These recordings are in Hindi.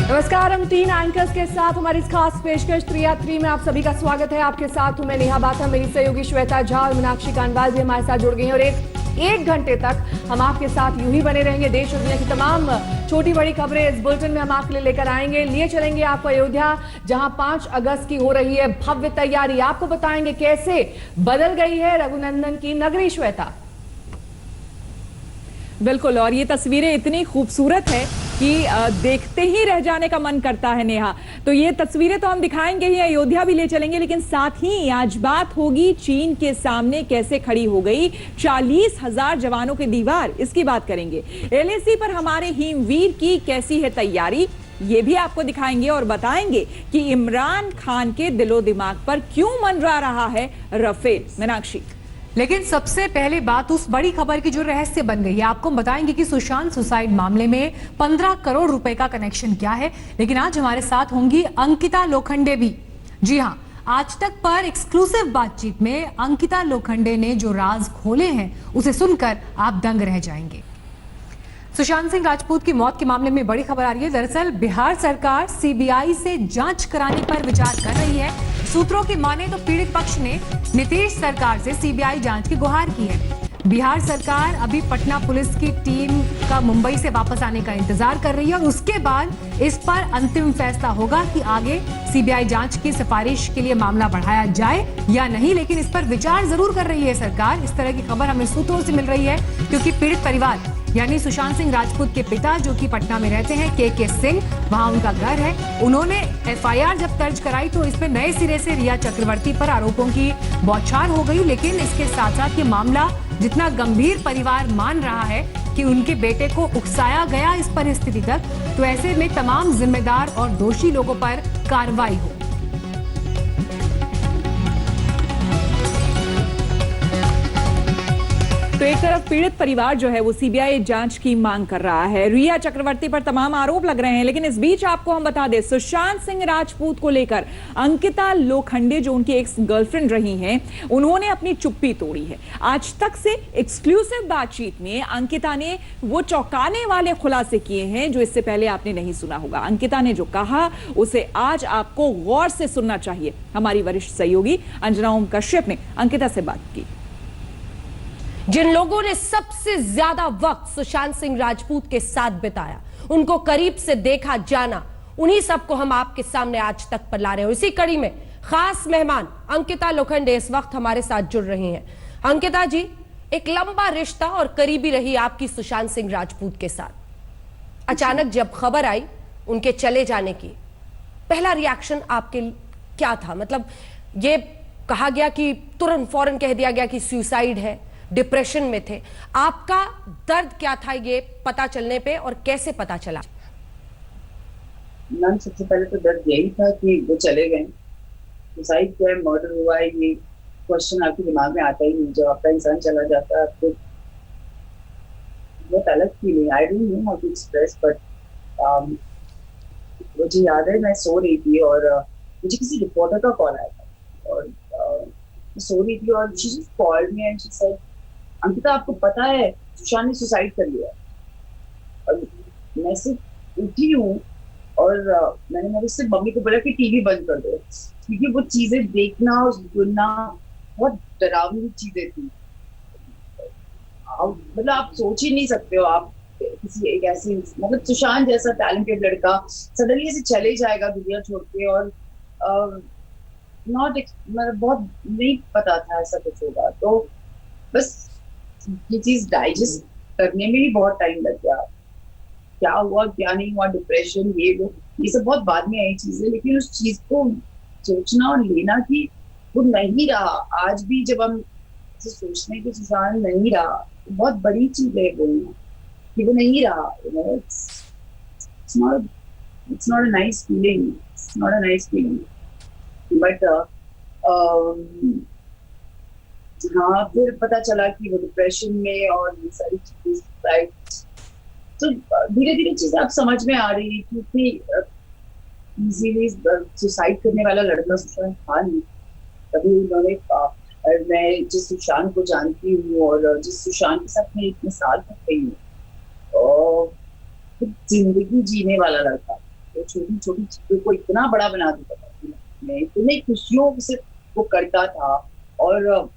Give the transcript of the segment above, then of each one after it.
नमस्कार, हम 3 एंकर्स के साथ हमारी इस खास पेशकश 3 में आप सभी का स्वागत है। आपके साथ हूं मैं नेहा बाथा, मेरी सहयोगी श्वेता झा और मीनाक्षी कानवाल भी हमारे साथ जुड़ गई हैं और एक घंटे तक हम आपके साथ यूं ही बने रहेंगे। देश और दुनिया की तमाम छोटी बड़ी खबरें इस बुलेटिन में हम आपके लिए लेकर आएंगे। लिए चलेंगे आपको अयोध्या, जहां 5 अगस्त की हो रही है भव्य तैयारी। आपको बताएंगे कैसे बदल गई है रघुनंदन की नगरी। श्वेता, बिल्कुल, और ये तस्वीरें इतनी खूबसूरत है कि देखते ही रह जाने का मन करता है नेहा। तो ये तस्वीरें तो हम दिखाएंगे ही, अयोध्या भी ले चलेंगे, लेकिन साथ ही आज बात होगी चीन के सामने कैसे खड़ी हो गई 40,000 जवानों की दीवार, इसकी बात करेंगे। एलएसी पर हमारे हिमवीर की कैसी है तैयारी, ये भी आपको दिखाएंगे और बताएंगे कि इमरान खान के दिलो दिमाग पर क्यों मंडरा रहा है राफेल। मीनाक्षी, लेकिन सबसे पहले बात उस बड़ी खबर की जो रहस्य बन गई है। आपको बताएंगे कि सुशांत सुसाइड मामले में 15 करोड़ रुपए का कनेक्शन क्या है। लेकिन आज हमारे साथ होंगी अंकिता लोखंडे भी। जी हां, आज तक पर एक्सक्लूसिव बातचीत में अंकिता लोखंडे ने जो राज खोले हैं उसे सुनकर आप दंग रह जाएंगे। सुशांत सिंह राजपूत की मौत के मामले में बड़ी खबर आ रही है। दरअसल बिहार सरकार सीबीआई से जांच कराने पर विचार कर रही है। सूत्रों की माने तो पीड़ित पक्ष ने नीतीश सरकार से सीबीआई जांच की गुहार की है। बिहार सरकार अभी पटना पुलिस की टीम का मुंबई से वापस आने का इंतजार कर रही है और उसके बाद इस पर अंतिम फैसला होगा कि आगे सीबीआई जांच की सिफारिश के लिए मामला बढ़ाया जाए या नहीं। लेकिन इस पर विचार जरूर कर रही है सरकार। इस तरह की खबर हमें सूत्रों से मिल रही है, क्योंकि पीड़ित परिवार यानी सुशांत सिंह राजपूत के पिता, जो कि पटना में रहते हैं, के सिंह, वहां उनका घर है, उन्होंने एफआईआर जब दर्ज कराई तो इसमें नए सिरे से रिया चक्रवर्ती पर आरोपों की बौछार हो गई। लेकिन इसके साथ साथ ये मामला जितना गंभीर परिवार मान रहा है कि उनके बेटे को उकसाया गया इस परिस्थिति तक, तो ऐसे में तमाम जिम्मेदार और दोषी लोगों पर कार्रवाई हो। तो एक तरफ पीड़ित परिवार जो है वो सीबीआई जांच की मांग कर रहा है, रिया चक्रवर्ती पर तमाम आरोप लग रहे हैं। लेकिन इस बीच आपको हम बता दें, सुशांत सिंह राजपूत को लेकर अंकिता लोखंडे, जो उनकी एक्स गर्लफ्रेंड रही हैं, उन्होंने अपनी चुप्पी तोड़ी है। आज तक से एक्सक्लूसिव बातचीत में अंकिता ने वो चौंकाने वाले खुलासे किए हैं जो इससे पहले आपने नहीं सुना होगा। अंकिता ने जो कहा उसे आज आपको गौर से सुनना चाहिए। हमारी वरिष्ठ सहयोगी अंजना ओम कश्यप ने अंकिता से बात की। जिन लोगों ने सबसे ज्यादा वक्त सुशांत सिंह राजपूत के साथ बिताया, उनको करीब से देखा जाना, उन्हीं सबको हम आपके सामने आज तक पर ला रहे हैं। इसी कड़ी में खास मेहमान अंकिता लोखंडे इस वक्त हमारे साथ जुड़ रही हैं। अंकिता जी, एक लंबा रिश्ता और करीबी रही आपकी सुशांत सिंह राजपूत के साथ। अचानक जब खबर आई उनके चले जाने की, पहला रिएक्शन आपके क्या था? मतलब ये कहा गया कि तुरंत फौरन कह दिया गया कि सुसाइड है, डिप्रेशन में थे, आपका दर्द क्या था ये पता चलने पे और कैसे पता चला? मैम, सबसे पहले तो दर्द यही था कि वो चले गए। सुसाइड क्या है, मर्डर हुआ है, ये क्वेश्चन आपके दिमाग में आता ही नहीं। जब आपका इंसान चला जाता है आपको बहुत अलग feeling, I don't know how to express, but मुझे याद है मैं सो रही थी और मुझे किसी रिपोर्टर का कॉल आया था और सो रही थी और she just called me and she said, Ankita आपको पता है सुशांत ने सुसाइड कर लिया। और मैं सिर्फ उठी हूँ और मैंने सिर्फ मम्मी को बोला कि टीवी बंद कर दो, क्योंकि वो चीजें देखना और सुनना बहुत डरावनी चीजें थी। मतलब आप सोच ही नहीं सकते हो, आप किसी एक ऐसी, मतलब सुशांत जैसा टैलेंटेड लड़का सडनली ऐसे चले जाएगा दुनिया छोड़ के। और मतलब बहुत नहीं पता था ऐसा कुछ होगा, तो बस ये चीज डाइजेस्ट करने में भी बहुत टाइम लग गया। क्या हुआ क्या नहीं हुआ, डिप्रेशन, ये सब बहुत बाद में आई चीजें, लेकिन उस चीज को सोचना और लेना कि वो नहीं रहा। आज भी जब हम सोचते हैं कि सुशांत नहीं रहा, तो बहुत बड़ी चीज है वो कि वो नहीं रहा। It's not a nice feeling. It's not a nice feeling. But हाँ, फिर पता चला कि वो डिप्रेशन में और ये सारी चीजें, तो धीरे धीरे चीजें अब समझ में आ रही है, क्योंकि इजीली सुसाइड करने वाला लड़का सुशांत था नहीं। तभी उन्होंने, मैं जिस सुशांत को जानती हूँ और जिस सुशांत के साथ मैं इतने साल तक रही हूँ, जिंदगी जीने वाला लड़का, वो छोटी छोटी चीजों को इतना बड़ा बना देता था, मैं इतनी खुशियों से वो करता था, और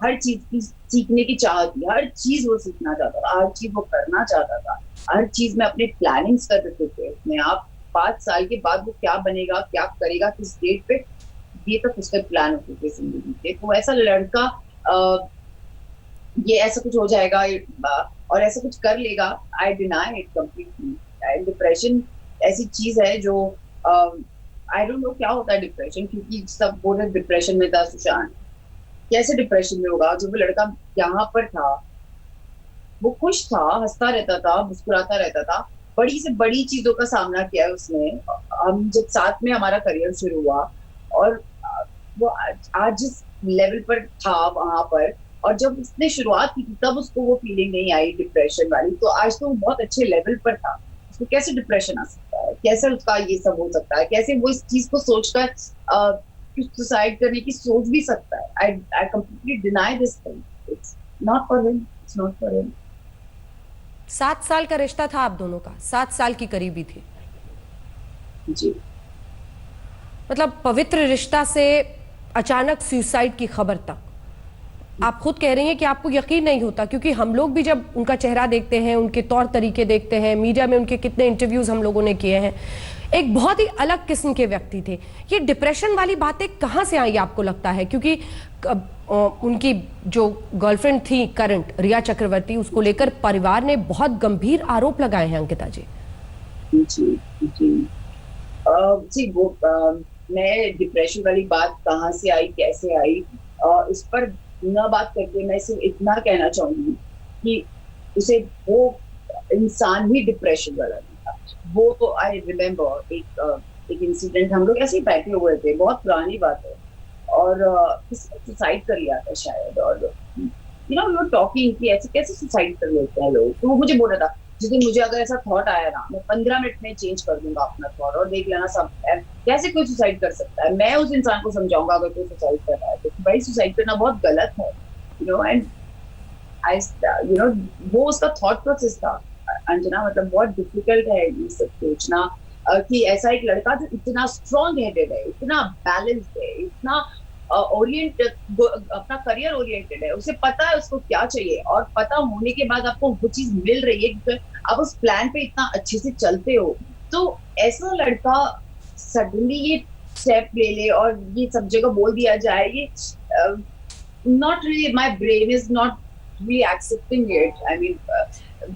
हर चीज की सीखने की चाह थी, हर चीज वो सीखना चाहता था, हर चीज वो करना चाहता था, हर चीज में अपने प्लानिंग्स कर देते थे उसमें। आप 5 साल के बाद वो क्या बनेगा, क्या करेगा, किस डेट पे, ये तक उसके प्लान होते थे जिंदगी के। तो ऐसा लड़का ये ऐसा कुछ हो जाएगा और ऐसा कुछ कर लेगा, I deny it completely. Depression ऐसी चीज है जो आई डोंट नो क्या होता है डिप्रेशन, क्योंकि सब बोल रहे डिप्रेशन में था सुशांत, कैसे डिप्रेशन में होगा? जो वो लड़का यहाँ पर था वो खुश था, हंसता रहता था, मुस्कुराता रहता था, बड़ी से बड़ी चीजों का सामना किया है उसने। हम जब साथ में हमारा करियर शुरू हुआ, और वो आज जिस लेवल पर था वहां पर, और जब उसने शुरुआत की थी तब उसको वो फीलिंग नहीं आई डिप्रेशन वाली, तो आज तो वो बहुत अच्छे लेवल पर था। उसको कैसे डिप्रेशन आ सकता है, कैसे उसका ये सब हो सकता है, कैसे वो इस चीज को सोचकर सुसाइड करने की सोच भी सकता है? I completely deny this thing. It's not for him. It's not for him. 7 साल का रिश्ता था आप दोनों का, 7 साल की करीबी थी जी। मतलब पवित्र रिश्ता से अचानक सुसाइड की खबर तक। आप खुद कह रही हैं कि आपको यकीन नहीं होता, क्योंकि हम लोग भी जब उनका चेहरा देखते हैं, उनके तौर तरीके देखते हैं, मीडिया में उनके कितने इंटरव्यूज हम लोगों ने किए हैं, एक बहुत ही अलग किस्म के व्यक्ति थे। ये डिप्रेशन वाली बातें कहाँ से आई आपको लगता है? क्योंकि उनकी जो गर्लफ्रेंड थी करंट, रिया चक्रवर्ती, उसको लेकर परिवार ने बहुत गंभीर आरोप लगाए हैं अंकिता जी। जी वो मैं डिप्रेशन वाली बात कहाँ से आई, कैसे आई, इस पर न बात करके मैं सिर्फ इतना कहना चाहूंगी कि उसे वो इंसान ही डिप्रेशन वाला नहीं था। वो आई रिमेम्बर एक इंसिडेंट, हम लोग ऐसे ही बैठे हुए थे, बहुत पुरानी बात है, और किसी ने सुसाइड कर लिया था शायद, और यू नो टॉकिंग कि ऐसे कैसे सुसाइड कर लेते हैं लोग। तो वो मुझे बोल रहा था, जिस दिन मुझे अगर ऐसा थॉट आया ना, मैं 15 मिनट में चेंज कर दूंगा अपना थॉट, और देख लेना सब कैसे कोई सुसाइड कर सकता है। मैं उस इंसान को समझाऊंगा अगर कोई सुसाइड कर रहा है तो भाई सुसाइड करना बहुत गलत है, you know. And I you know वो उसका थॉट प्रोसेस था अंजना। मतलब बहुत डिफिकल्ट है ये सब सोचना कि ऐसा एक लड़का जो इतना स्ट्रॉन्ग हेडेड है, इतना बैलेंस्ड है, इतना ओरिएंटेड, अपना करियर ओरिएंटेड है, उसे पता है उसको क्या चाहिए, और पता होने के बाद आपको वो चीज मिल रही है क्योंकि आप उस प्लान पे इतना अच्छे से चलते हो। तो ऐसा लड़का सडनली ये स्टेप ले ले और ये सब जगह बोल दिया जाए, ये not really, my brain is not really accepting it. I mean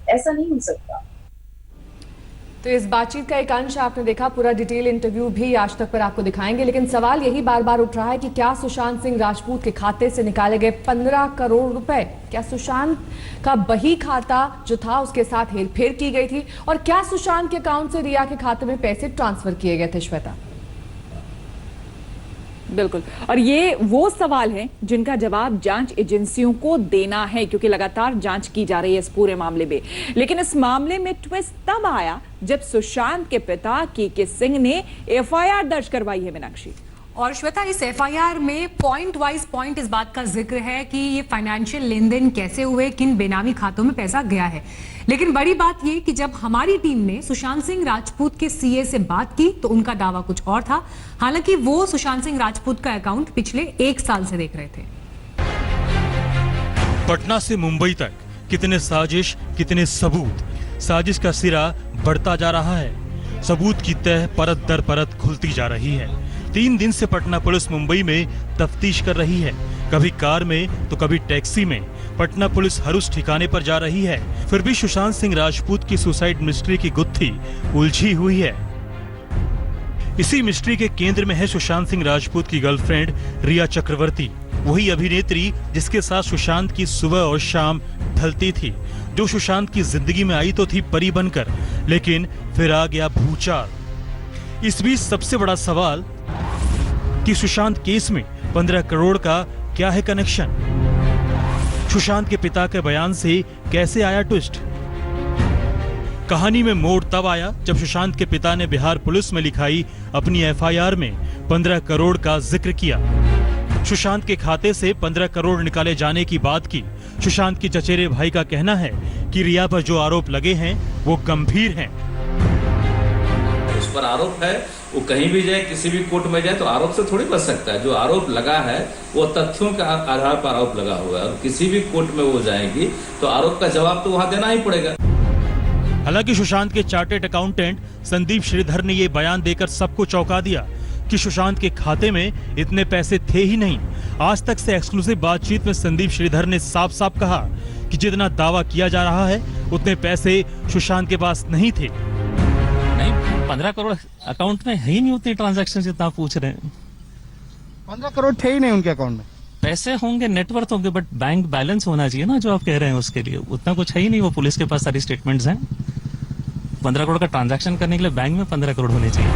ऐसा नहीं हो सकता। तो इस बातचीत का एक अंश आपने देखा, पूरा डिटेल इंटरव्यू भी आज तक पर आपको दिखाएंगे, लेकिन सवाल यही बार बार उठ रहा है कि क्या सुशांत सिंह राजपूत के खाते से निकाले गए 15 करोड़ रुपए, क्या सुशांत का बही खाता जो था उसके साथ हेरफेर की गई थी, और क्या सुशांत के अकाउंट से रिया के खाते में पैसे ट्रांसफर किए गए थे? श्वेता, बिल्कुल, और ये वो सवाल हैं जिनका जवाब जांच एजेंसियों को देना है, क्योंकि लगातार जांच की जा रही है इस पूरे मामले में। लेकिन इस मामले में ट्विस्ट तब आया जब सुशांत के पिता के सिंह ने एफआईआर दर्ज करवाई है मीनाक्षी। और श्वेता, इस एफआईआर में पॉइंट वाइज पॉइंट इस बात का जिक्र है कि ये फाइनेंशियल लेन देन कैसे हुए, किन बेनामी खातों में पैसा गया है। लेकिन बड़ी बात ये कि जब हमारी टीम ने सुशांत सिंह राजपूत के सीए से बात की तो उनका दावा कुछ और था। हालांकि वो सुशांत सिंह राजपूत का अकाउंट पिछले 1 साल से देख रहे थे। पटना से मुंबई तक कितने साजिश, कितने सबूत। साजिश का सिरा बढ़ता जा रहा है, सबूत की तह परत दर परत खुलती जा रही है। 3 दिन से पटना पुलिस मुंबई में तफ्तीश कर रही है, कभी कार में तो कभी टैक्सी में। पटना पुलिस हर उस ठिकाने पर जा रही है, फिर भी सुशांत सिंह राजपूत की सुसाइड मिस्ट्री की गुत्थी उलझी हुई है। इसी मिस्ट्री के केंद्र में है सुशांत सिंह राजपूत की गर्लफ्रेंड रिया चक्रवर्ती, वही अभिनेत्री जिसके साथ सुशांत की सुबह और शाम ढलती थी, जो सुशांत की जिंदगी में आई तो थी परी बनकर, लेकिन फिर आ गया भूचाल। इस बीच सबसे बड़ा सवाल कि सुशांत केस में 15 करोड़ का क्या है कनेक्शन? सुशांत के पिता के बयान से कैसे आया ट्विस्ट? कहानी में मोड़ तब आया जब सुशांत के पिता ने बिहार पुलिस में लिखाई अपनी एफआईआर में 15 करोड़ का जिक्र किया। सुशांत के खाते से 15 करोड़ निकाले जाने की बात की। सुशांत के चचेरे भाई का कहना है कि रिया पर जो आरोप लगे हैं वो गंभीर हैं। पर आरोप है वो कहीं भी जाए, किसी भी कोर्ट में जाए तो आरोप से थोड़ी बच सकता है। जो आरोप लगा है वो तथ्यों के आधार पर आरोप लगा हुआ है और किसी भी कोर्ट में वो जाएगी तो आरोप का जवाब तो वहां देना ही पड़ेगा। हालांकि सुशांत के चार्टेड अकाउंटेंट संदीप श्रीधर ने ये बयान देकर सबको चौंका दिया कि सुशांत के खाते में इतने पैसे थे ही नहीं। आज तक से एक्सक्लूसिव बातचीत में संदीप श्रीधर ने साफ साफ कहा कि जितना दावा किया जा रहा है उतने पैसे सुशांत के पास नहीं थे। नहीं, 15 करोड़ अकाउंट में है ही नहीं उतनी ट्रांजैक्शन जितना आप पूछ रहे हैं। 15 करोड़ थे ही नहीं उनके अकाउंट में। पैसे होंगे, नेटवर्थ होंगे, बट बैंक बैलेंस होना चाहिए ना जो आप कह रहे हैं, उसके लिए उतना कुछ है ही नहीं। वो पुलिस के पास सारी स्टेटमेंट्स हैं। 15 करोड़ का ट्रांजैक्शन करने के लिए बैंक में 15 करोड़ होने चाहिए।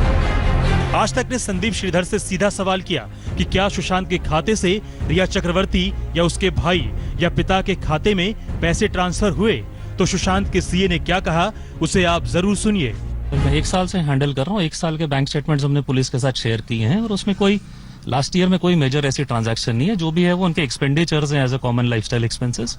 आज तक ने संदीप श्रीधर से सीधा सवाल किया कि क्या सुशांत के खाते से रिया चक्रवर्ती या उसके भाई या पिता के खाते में पैसे ट्रांसफर हुए, तो सुशांत के सीए ने क्या कहा उसे आप जरूर सुनिए। मैं 1 साल से हैंडल कर रहा हूँ। 1 साल के बैंक स्टेटमेंट्स हमने पुलिस के साथ शेयर किए हैं और उसमें कोई लास्ट ईयर में कोई मेजर ऐसी ट्रांजैक्शन नहीं है। जो भी है वो उनके एक्सपेंडिचर्स हैं as a common lifestyle expenses.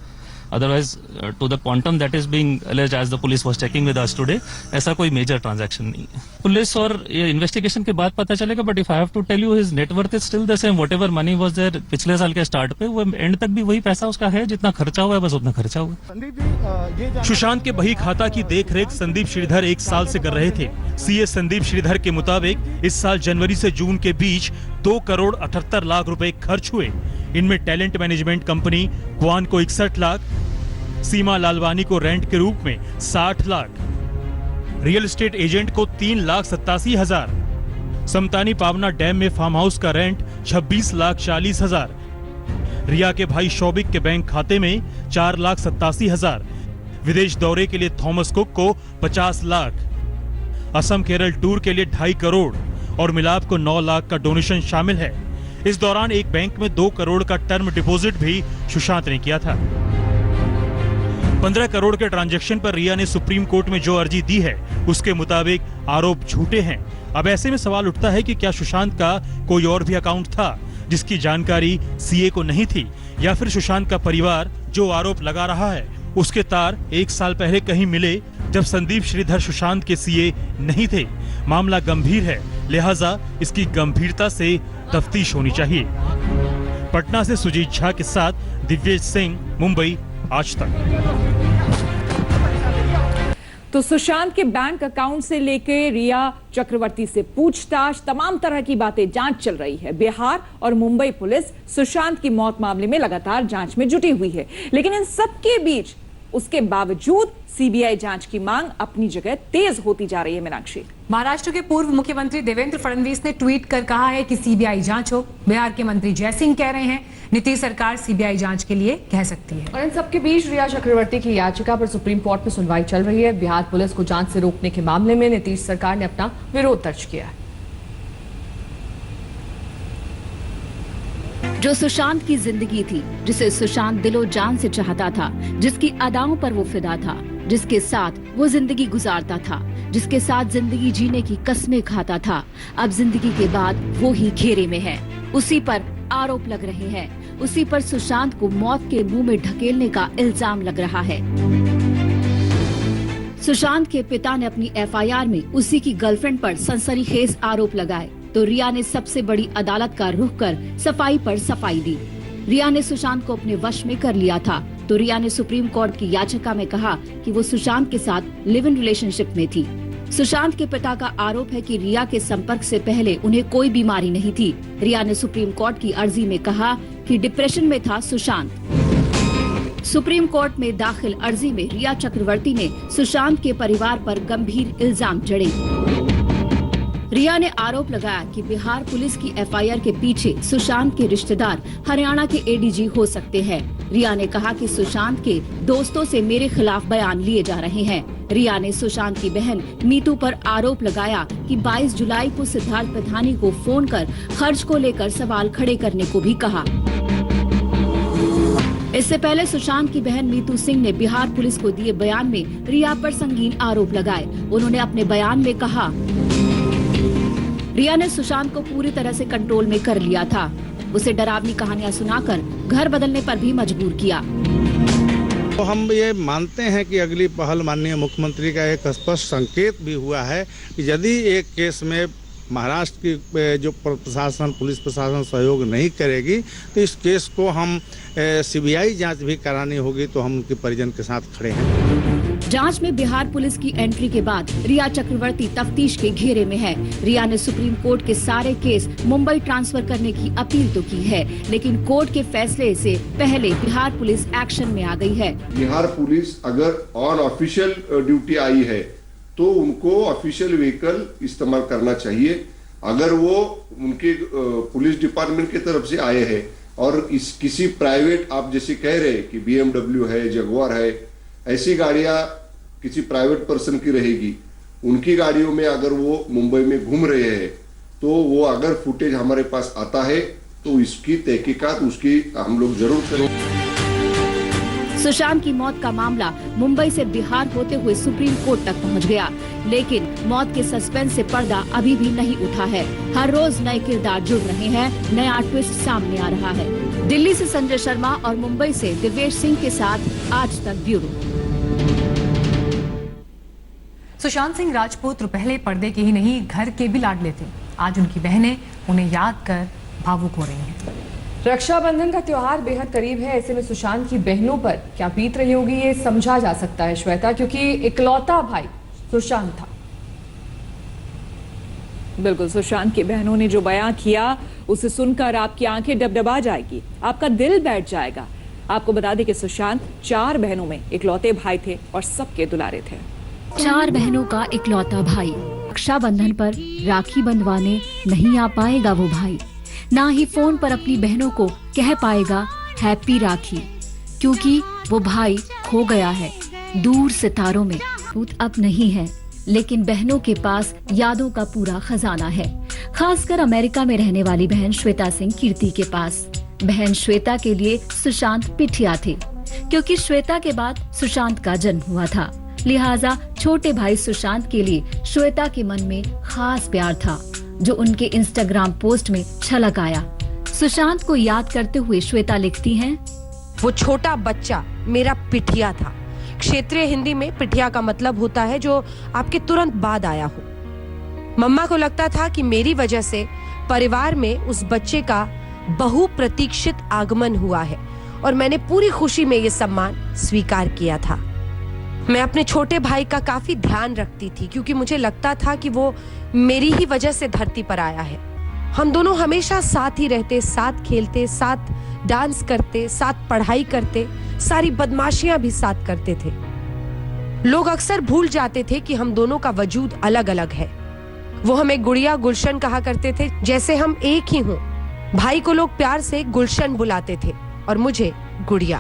Otherwise to the quantum that is being alleged as the police was checking with us today, ऐसा कोई मेजर ट्रांजैक्शन नहीं है। पुलिस और ये इन्वेस्टिगेशन के बाद पता चलेगा, but if I have to tell you his net worth is still the same. Whatever money was there पिछले साल के स्टार्ट पे, वो एंड तक भी वही पैसा उसका है जितना खर्चा हुआ है, बस उतना खर्चा हुआ। संदीप जी, सुशांत के बही खाता की देखरेख संदीप श्रीधर 1 साल से कर रहे थे। सीए संदीप श्रीधर के मुताबिक इस साल जनवरी से जून के बीच 2 करोड़ 78 लाख रुपए खर्च हुए। इनमें टैलेंट मैनेजमेंट कंपनी क्वान को 61 लाख, सीमा लालवानी को रेंट के रूप में 60 लाख, रियल एस्टेट एजेंट को 3,87,000, समतानी पावना डैम में फार्म हाउस का रेंट 26,40,000, रिया के भाई शौबिक के बैंक खाते में 4,87,000, विदेश दौरे के लिए थॉमस कुक को 50 लाख, असम केरल टूर के लिए 2.5 करोड़ और मिलाप को 9 लाख का डोनेशन शामिल है। इस दौरान एक बैंक में 2 करोड़ का टर्म डिपॉजिट भी सुशांत ने किया था। 15 करोड़ के ट्रांजैक्शन पर रिया ने सुप्रीम कोर्ट में जो अर्जी दी है उसके मुताबिक आरोप झूठे हैं। अब ऐसे में सवाल उठता है कि क्या सुशांत का कोई और भी अकाउंट था जिसकी जानकारी सीए को नहीं थी, या फिर सुशांत का परिवार जो आरोप लगा रहा है उसके तार 1 साल पहले कहीं मिले जब संदीप श्रीधर सुशांत के सीए नहीं थे। मामला गंभीर है, लिहाजा इसकी गंभीरता से तफ्तीश होनी चाहिए। पटना से सुजीत झा के साथ दिव्येश सिंह, मुंबई, आज तक। तो सुशांत के बैंक अकाउंट से लेकर रिया चक्रवर्ती से पूछताछ, तमाम तरह की बातें जांच चल रही है। बिहार और मुंबई पुलिस सुशांत की मौत मामले में लगातार जांच में जुटी हुई है, लेकिन इन सबके बीच उसके बावजूद सीबीआई जांच की मांग अपनी जगह तेज होती जा रही है। मीनाक्षी, महाराष्ट्र के पूर्व मुख्यमंत्री देवेंद्र फडणवीस ने ट्वीट कर कहा है कि सीबीआई जांच हो। बिहार के मंत्री जयसिंह कह रहे हैं नीतीश सरकार सीबीआई जांच के लिए कह सकती है। और इन सबके बीच रिया चक्रवर्ती की याचिका पर सुप्रीम कोर्ट में सुनवाई चल रही है। बिहार पुलिस को जांच से रोकने के मामले में नीतीश सरकार ने अपना विरोध दर्ज किया है। जो सुशांत की जिंदगी थी, जिसे सुशांत दिलो जान से चाहता था, जिसकी अदाओं पर वो फिदा था, जिसके साथ वो जिंदगी गुजारता था, जिसके साथ जिंदगी जीने की कस्में खाता था, अब जिंदगी के बाद वो ही घेरे में है। उसी पर आरोप लग रहे हैं, उसी पर सुशांत को मौत के मुंह में ढकेलने का इल्जाम लग रहा है। सुशांत के पिता ने अपनी एफआईआर में उसी की गर्लफ्रेंड पर सनसनीखेज आरोप लगाए, तो रिया ने सबसे बड़ी अदालत का रुख कर सफाई पर सफाई दी। रिया ने सुशांत को अपने वश में कर लिया था, तो रिया ने सुप्रीम कोर्ट की याचिका में कहा कि वो सुशांत के साथ लिव इन रिलेशनशिप में थी। सुशांत के पिता का आरोप है कि रिया के संपर्क से पहले उन्हें कोई बीमारी नहीं थी। रिया ने सुप्रीम कोर्ट की अर्जी में कहा कि डिप्रेशन में था सुशांत। सुप्रीम कोर्ट में दाखिल अर्जी में रिया चक्रवर्ती ने सुशांत के परिवार पर गंभीर इल्जाम जड़े। रिया ने आरोप लगाया कि बिहार पुलिस की एफआईआर के पीछे सुशांत के रिश्तेदार हरियाणा के एडीजी हो सकते हैं। रिया ने कहा कि सुशांत के दोस्तों से मेरे खिलाफ बयान लिए जा रहे हैं। रिया ने सुशांत की बहन मीतू पर आरोप लगाया कि 22 जुलाई को सिद्धार्थ पिधानी को फोन कर खर्च को लेकर सवाल खड़े करने को भी कहा। इससे पहले सुशांत की बहन मीतू सिंह ने बिहार पुलिस को दिए बयान में रिया पर संगीन आरोप लगाए। उन्होंने अपने बयान में कहा, रिया ने सुशांत को पूरी तरह से कंट्रोल में कर लिया था, उसे डरावनी कहानियां सुनाकर घर बदलने पर भी मजबूर किया। तो हम ये मानते हैं कि अगली पहल माननीय मुख्यमंत्री का एक स्पष्ट संकेत भी हुआ है कि यदि एक केस में महाराष्ट्र की जो प्रशासन पुलिस प्रशासन सहयोग नहीं करेगी तो इस केस को हम सीबीआई जांच भी करानी होगी, तो हम उनके परिजन के साथ खड़े हैं। जांच में बिहार पुलिस की एंट्री के बाद रिया चक्रवर्ती तफ्तीश के घेरे में है। रिया ने सुप्रीम कोर्ट के सारे केस मुंबई ट्रांसफर करने की अपील तो की है, लेकिन कोर्ट के फैसले से पहले बिहार पुलिस एक्शन में आ गई है। बिहार पुलिस अगर ऑन ऑफिशियल ड्यूटी आई है तो उनको ऑफिशियल व्हीकल इस्तेमाल करना चाहिए। अगर वो उनके पुलिस डिपार्टमेंट की तरफ से आए हैं और इस किसी प्राइवेट, आप जैसे कह रहे हैं कि BMW है, जगुआर है, ऐसी गाड़ियां किसी प्राइवेट पर्सन की रहेगी, उनकी गाड़ियों में अगर वो मुंबई में घूम रहे हैं तो वो अगर फुटेज हमारे पास आता है तो इसकी तहकीकात उसकी हम लोग जरूर करेंगे। सुशांत की मौत का मामला मुंबई से बिहार होते हुए सुप्रीम कोर्ट तक पहुंच गया, लेकिन मौत के सस्पेंस से पर्दा अभी भी नहीं उठा है। हर रोज नए किरदार जुड़ रहे हैं, नया ट्विस्ट सामने आ रहा है। दिल्ली से संजय शर्मा और मुंबई से दिव्येश सिंह के साथ आज तक ब्यूरो। सुशांत सिंह राजपूत पहले पर्दे के ही नहीं, घर के भी लाडले थे। आज उनकी बहनें उन्हें याद कर भावुक हो रही हैं। रक्षाबंधन का त्योहार बेहद करीब है, ऐसे में सुशांत की बहनों पर क्या बीत रही होगी ये समझा जा सकता है श्वेता, क्योंकि इकलौता भाई सुशांत था। बिल्कुल, सुशांत की बहनों ने जो बयां किया उसे सुनकर आपकी आंखें डबडबा जाएगी, आपका दिल बैठ जाएगा। आपको बता दें कि सुशांत 4 बहनों में इकलौते भाई थे और सबके दुलारे थे। 4 बहनों का इकलौता भाई। रक्षाबंधन पर राखी बंधवाने नहीं आ पाएगा वो भाई, ना ही फोन पर अपनी बहनों को कह पाएगा हैप्पी राखी, क्योंकि वो भाई खो गया है दूर सितारों में। भूत अब नहीं है, लेकिन बहनों के पास यादों का पूरा खजाना है, खासकर अमेरिका में रहने वाली बहन श्वेता सिंह कीर्ति के पास। बहन श्वेता के लिए सुशांत पिठिया थे, क्योंकि श्वेता के बाद सुशांत का जन्म हुआ था, लिहाजा छोटे भाई सुशांत के लिए श्वेता के मन में खास प्यार था, जो उनके इंस्टाग्राम पोस्ट में छलक आया। सुशांत को याद करते हुए श्वेता लिखती हैं, वो छोटा बच्चा मेरा पिठिया था। क्षेत्रीय हिंदी में पिठिया का मतलब होता है जो आपके तुरंत बाद आया हो। मम्मा को लगता था कि मेरी वजह से परिवार में उस बच्चे का बहुप्रतीक्षित आगमन हुआ है और मैंने पूरी खुशी में ये सम्मान स्वीकार किया था। मैं अपने छोटे भाई का काफी ध्यान रखती थी, क्योंकि मुझे लगता था कि वो मेरी ही वजह से धरती पर आया है। हम दोनों हमेशा साथ ही रहते, साथ खेलते, साथ डांस करते, साथ पढ़ाई करते, सारी बदमाशियां भी साथ करते थे। लोग अक्सर भूल जाते थे कि हम दोनों का वजूद अलग अलग है। वो हमें गुड़िया गुलशन कहा करते थे, जैसे हम एक ही हों। भाई को लोग प्यार से गुलशन बुलाते थे और मुझे गुड़िया।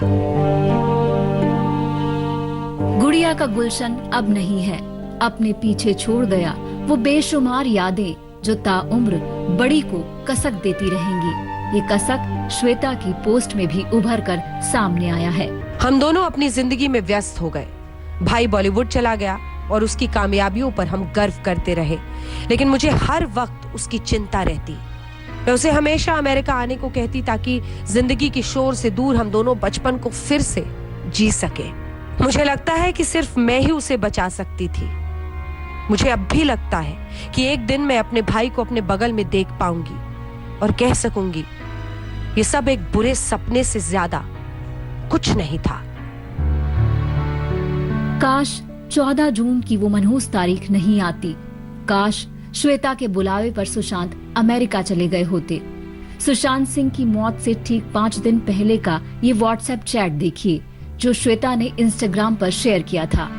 गुड़िया का गुलशन अब नहीं है, अपने पीछे छोड़ गया वो बेशुमार यादें जो ताउम्र बड़ी को कसक देती रहेंगी। ये कसक श्वेता की पोस्ट में भी उभर कर सामने आया है। हम दोनों अपनी जिंदगी में व्यस्त हो गए। भाई बॉलीवुड चला गया और उसकी कामयाबियों पर हम गर्व करते रहे, लेकिन मुझे हर वक्त उसकी चिंता रहती। मैं उसे हमेशा अमेरिका आने को कहती ताकि जिंदगी की शोर से दूर हम दोनों बचपन को फिर से जी सके। मुझे लगता है कि सिर्फ मैं ही उसे बचा सकती थी। मुझे अब भी लगता है कि एक दिन मैं अपने भाई को अपने बगल में देख पाऊंगी और कह सकूंगी ये सब एक बुरे सपने से ज्यादा कुछ नहीं था। काश 14 जून की वो मनहूस तारीख नहीं आती। काश श्वेता के बुलावे पर सुशांत अमेरिका चले गए होते। सुशांत सिंह की मौत से ठीक 5 दिन पहले का ये व्हाट्सएप चैट देखिए, जो श्वेता ने इंस्टाग्राम पर शेयर किया था।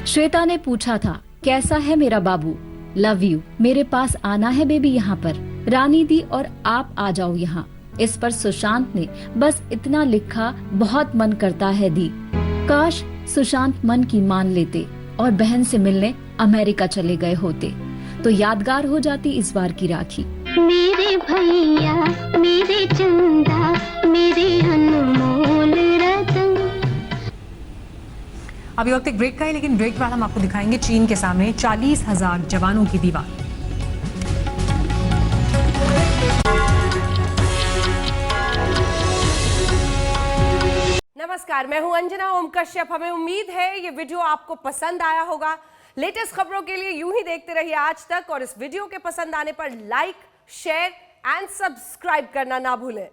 श्वेता ने पूछा था, कैसा है मेरा बाबू, लव यू, मेरे पास आना है बेबी यहाँ पर, रानी दी और आप आ जाओ यहाँ। इस पर सुशांत ने बस इतना लिखा, बहुत मन करता है दी। काश सुशांत मन की मान लेते और बहन से मिलने अमेरिका चले गए होते, तो यादगार हो जाती इस बार की राखी। मेरे भैया, मेरे चंदा, मेरे अनमोल रतन। अभी वक्त एक ब्रेक का है, लेकिन ब्रेक के बाद हम आपको दिखाएंगे चीन के सामने 40,000 जवानों की दीवार। नमस्कार, मैं हूं अंजना ओम कश्यप। हमें उम्मीद है ये वीडियो आपको पसंद आया होगा। लेटेस्ट खबरों के लिए यूं ही देखते रहिए आज तक, और इस वीडियो के पसंद आने पर लाइक, शेयर एंड सब्सक्राइब करना ना भूलें।